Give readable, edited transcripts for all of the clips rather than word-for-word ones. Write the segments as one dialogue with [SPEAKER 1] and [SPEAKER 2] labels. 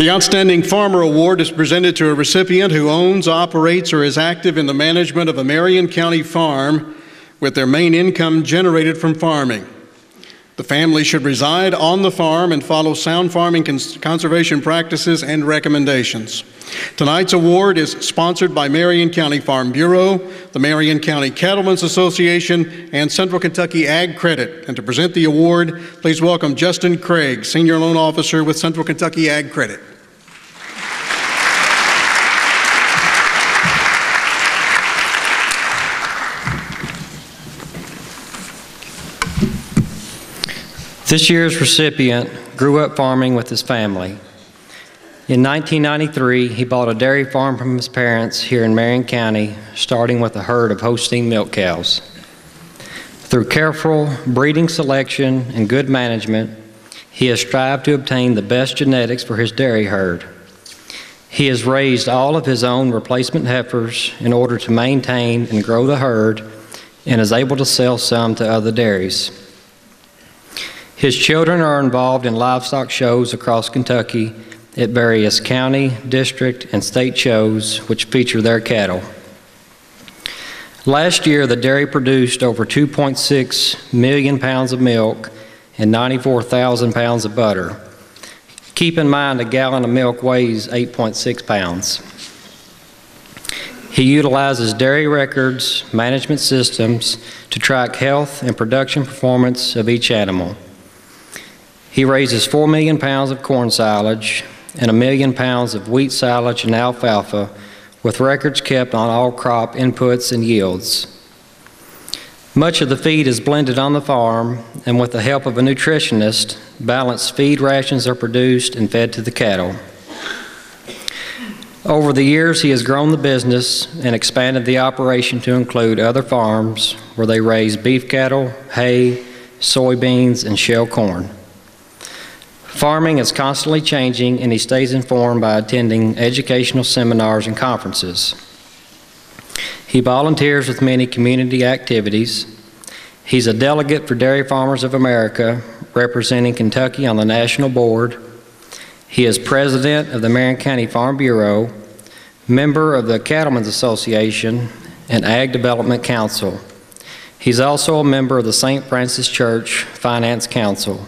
[SPEAKER 1] The Outstanding Farmer Award is presented to a recipient who owns, operates, or is active in the management of a Marion County farm with their main income generated from farming. The family should reside on the farm and follow sound farming conservation practices and recommendations. Tonight's award is sponsored by Marion County Farm Bureau, the Marion County Cattlemen's Association, and Central Kentucky Ag Credit. And to present the award, please welcome Justin Craig, Senior Loan Officer with Central Kentucky Ag Credit.
[SPEAKER 2] This year's recipient grew up farming with his family. In 1993, he bought a dairy farm from his parents here in Marion County, starting with a herd of Holstein milk cows. Through careful breeding selection and good management, he has strived to obtain the best genetics for his dairy herd. He has raised all of his own replacement heifers in order to maintain and grow the herd, and is able to sell some to other dairies. His children are involved in livestock shows across Kentucky at various county, district, and state shows which feature their cattle. Last year, the dairy produced over 2.6 million pounds of milk and 94,000 pounds of butter. Keep in mind, a gallon of milk weighs 8.6 pounds. He utilizes dairy records management systems to track health and production performance of each animal. He raises 4 million pounds of corn silage and 1 million pounds of wheat silage and alfalfa, with records kept on all crop inputs and yields. Much of the feed is blended on the farm, and with the help of a nutritionist, balanced feed rations are produced and fed to the cattle. Over the years, he has grown the business and expanded the operation to include other farms where they raise beef cattle, hay, soybeans, and shell corn. Farming is constantly changing, and he stays informed by attending educational seminars and conferences. He volunteers with many community activities. He's a delegate for Dairy Farmers of America, representing Kentucky on the national board. He is president of the Marion County Farm Bureau, member of the Cattlemen's Association, and Ag Development Council. He's also a member of the St. Francis Church Finance Council.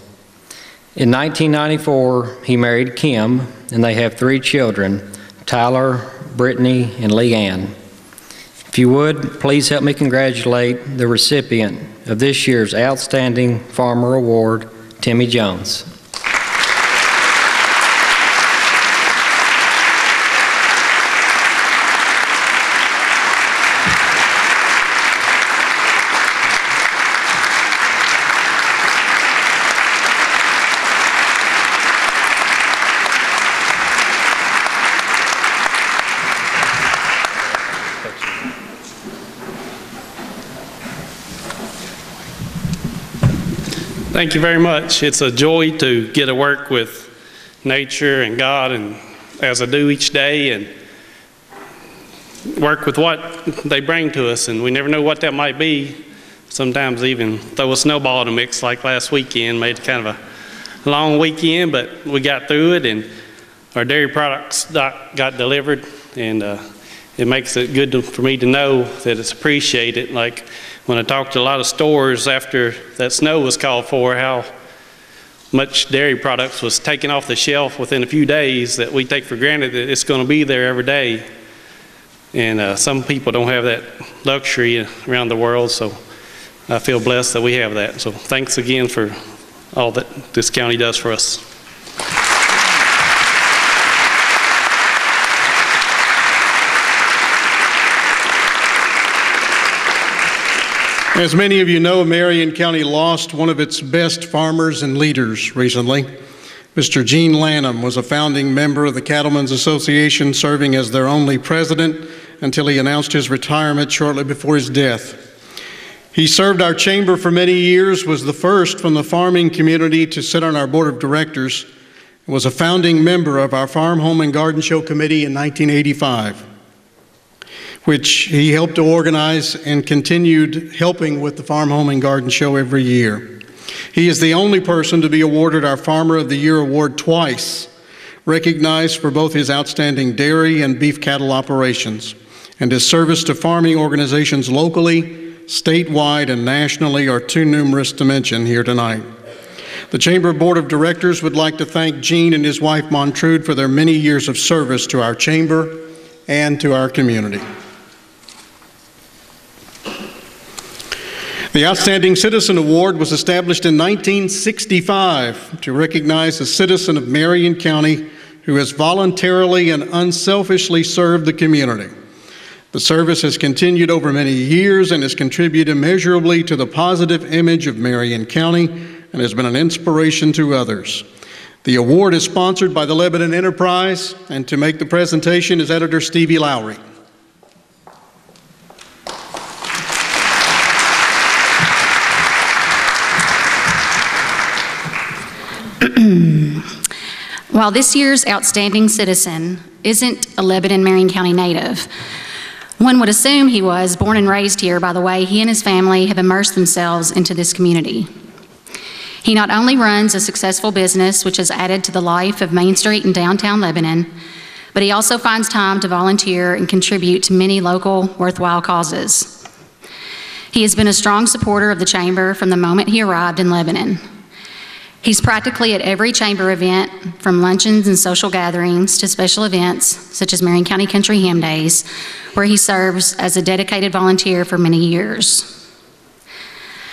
[SPEAKER 2] In 1994, he married Kim, and they have 3 children, Tyler, Brittany, and Leanne. If you would, please help me congratulate the recipient of this year's Outstanding Farmer Award, Timmy Jones.
[SPEAKER 3] Thank you very much. It's a joy to get to work with nature and God, and as I do each day, and work with what they bring to us, and we never know what that might be. Sometimes even throw a snowball in the mix, like last weekend, made kind of a long weekend, but we got through it, and our dairy products got delivered, and it makes it good for me to know that it's appreciated. Like when I talked to a lot of stores after that snow was called for, how much dairy products was taken off the shelf within a few days that we take for granted that it's going to be there every day. And some people don't have that luxury around the world, so I feel blessed that we have that. So thanks again for all that this county does for us.
[SPEAKER 1] As many of you know, Marion County lost one of its best farmers and leaders recently. Mr. Gene Lanham was a founding member of the Cattlemen's Association, serving as their only president until he announced his retirement shortly before his death. He served our chamber for many years, was the first from the farming community to sit on our board of directors, and was a founding member of our Farm, Home, and Garden Show Committee in 1985. which he helped to organize and continued helping with the Farm, Home, and Garden Show every year. He is the only person to be awarded our Farmer of the Year award twice, recognized for both his outstanding dairy and beef cattle operations and his service to farming organizations locally, statewide, and nationally are too numerous to mention here tonight. The Chamber Board of Directors would like to thank Gene and his wife Montrude for their many years of service to our Chamber and to our community. The Outstanding Citizen Award was established in 1965 to recognize a citizen of Marion County who has voluntarily and unselfishly served the community. The service has continued over many years and has contributed immeasurably to the positive image of Marion County and has been an inspiration to others. The award is sponsored by the Lebanon Enterprise, and to make the presentation is Editor Stevie Lowry.
[SPEAKER 4] While this year's Outstanding Citizen isn't a Lebanon, Marion County native, one would assume he was born and raised here by the way he and his family have immersed themselves into this community. He not only runs a successful business which has added to the life of Main Street and downtown Lebanon, but he also finds time to volunteer and contribute to many local worthwhile causes. He has been a strong supporter of the Chamber from the moment he arrived in Lebanon. He's practically at every Chamber event, from luncheons and social gatherings to special events, such as Marion County Country Ham Days, where he serves as a dedicated volunteer for many years.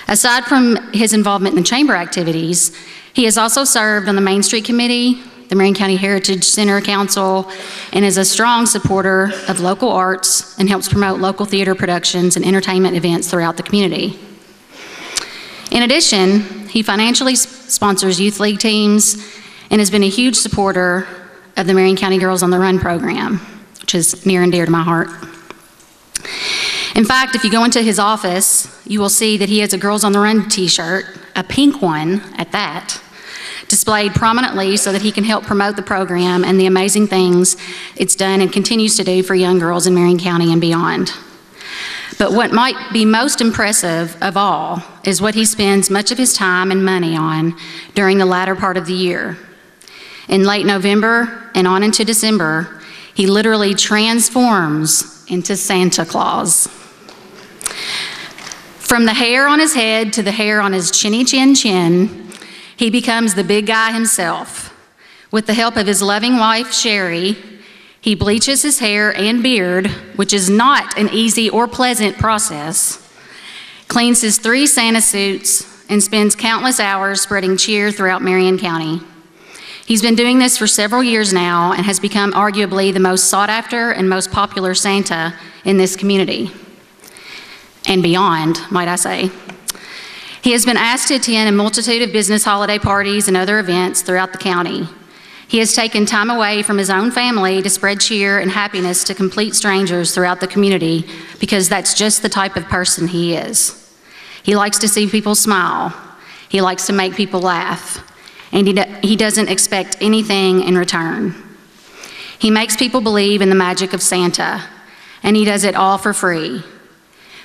[SPEAKER 4] Aside from his involvement in the Chamber activities, he has also served on the Main Street Committee, the Marion County Heritage Center Council, and is a strong supporter of local arts and helps promote local theater productions and entertainment events throughout the community. In addition, he financially sponsors youth league teams and has been a huge supporter of the Marion County Girls on the Run program, which is near and dear to my heart. In fact, if you go into his office, you will see that he has a Girls on the Run t-shirt, a pink one at that, displayed prominently so that he can help promote the program and the amazing things it's done and continues to do for young girls in Marion County and beyond. But what might be most impressive of all is what he spends much of his time and money on during the latter part of the year. In late November and on into December, he literally transforms into Santa Claus. From the hair on his head to the hair on his chinny chin chin, he becomes the big guy himself. With the help of his loving wife, Sherry, he bleaches his hair and beard, which is not an easy or pleasant process, cleans his 3 Santa suits, and spends countless hours spreading cheer throughout Marion County. He's been doing this for several years now and has become arguably the most sought after and most popular Santa in this community. And beyond, might I say. He has been asked to attend a multitude of business holiday parties and other events throughout the county. He has taken time away from his own family to spread cheer and happiness to complete strangers throughout the community because that's just the type of person he is. He likes to see people smile. He likes to make people laugh. And he doesn't expect anything in return. He makes people believe in the magic of Santa, and he does it all for free.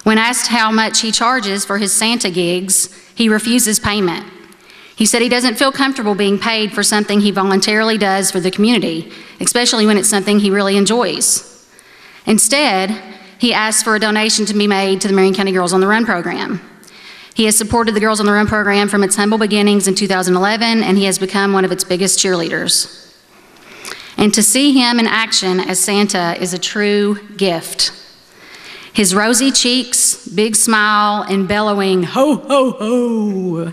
[SPEAKER 4] When asked how much he charges for his Santa gigs, he refuses payment. He said he doesn't feel comfortable being paid for something he voluntarily does for the community, especially when it's something he really enjoys. Instead, he asks for a donation to be made to the Marion County Girls on the Run program. He has supported the Girls on the Run program from its humble beginnings in 2011, and he has become one of its biggest cheerleaders. And to see him in action as Santa is a true gift. His rosy cheeks, big smile, and bellowing, ho, ho, ho,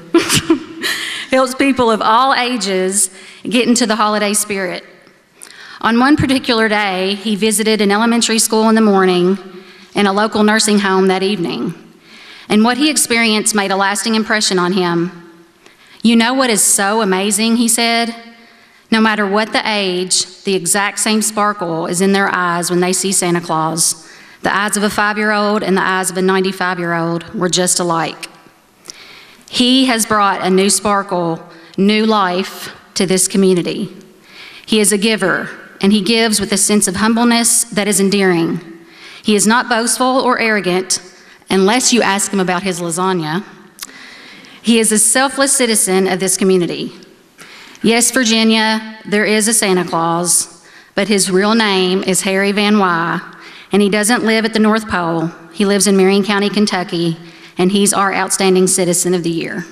[SPEAKER 4] helps people of all ages get into the holiday spirit. On one particular day, he visited an elementary school in the morning and a local nursing home that evening. And what he experienced made a lasting impression on him. You know what is so amazing, he said? No matter what the age, the exact same sparkle is in their eyes when they see Santa Claus. The eyes of a 5-year-old and the eyes of a 95-year-old were just alike. He has brought a new sparkle, new life to this community. He is a giver, and he gives with a sense of humbleness that is endearing. He is not boastful or arrogant, unless you ask him about his lasagna. He is a selfless citizen of this community. Yes, Virginia, there is a Santa Claus, but his real name is Harry Van Wy, and he doesn't live at the North Pole. He lives in Marion County, Kentucky, and he's our Outstanding Citizen of the Year.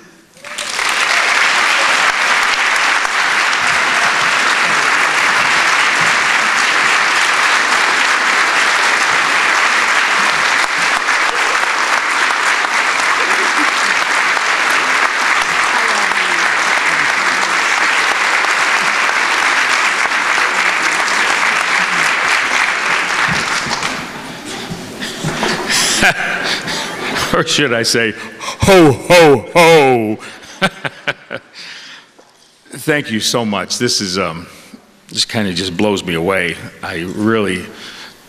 [SPEAKER 5] Or should I say, ho, ho, ho. Thank you so much. This is, this kind of just blows me away. I really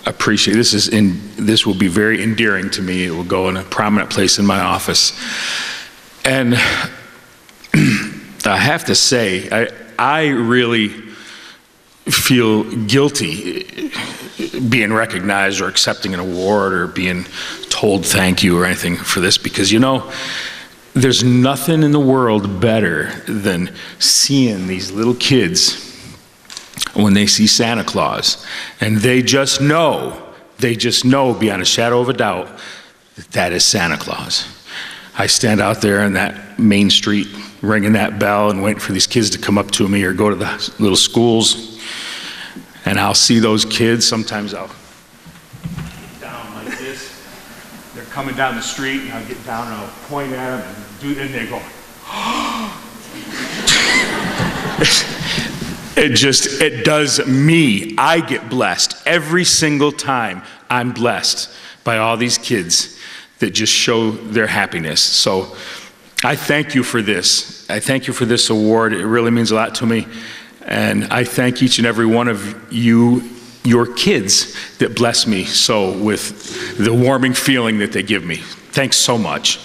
[SPEAKER 5] appreciate this will be very endearing to me. It will go in a prominent place in my office. And I have to say, I really feel guilty being recognized or accepting an award or being told thank you or anything for this, because you know, there's nothing in the world better than seeing these little kids when they see Santa Claus and they just know beyond a shadow of a doubt that that is Santa Claus. I stand out there on that main street ringing that bell and waiting for these kids to come up to me or go to the little schools. And I'll see those kids, sometimes I'll get down like this. They're coming down the street and I'll get down and I'll point at them and they go, it does me. I get blessed. Every single time I'm blessed by all these kids that just show their happiness. So I thank you for this. I thank you for this award. It really means a lot to me. And I thank each and every one of you, your kids, that bless me so with the warming feeling that they give me. Thanks so much.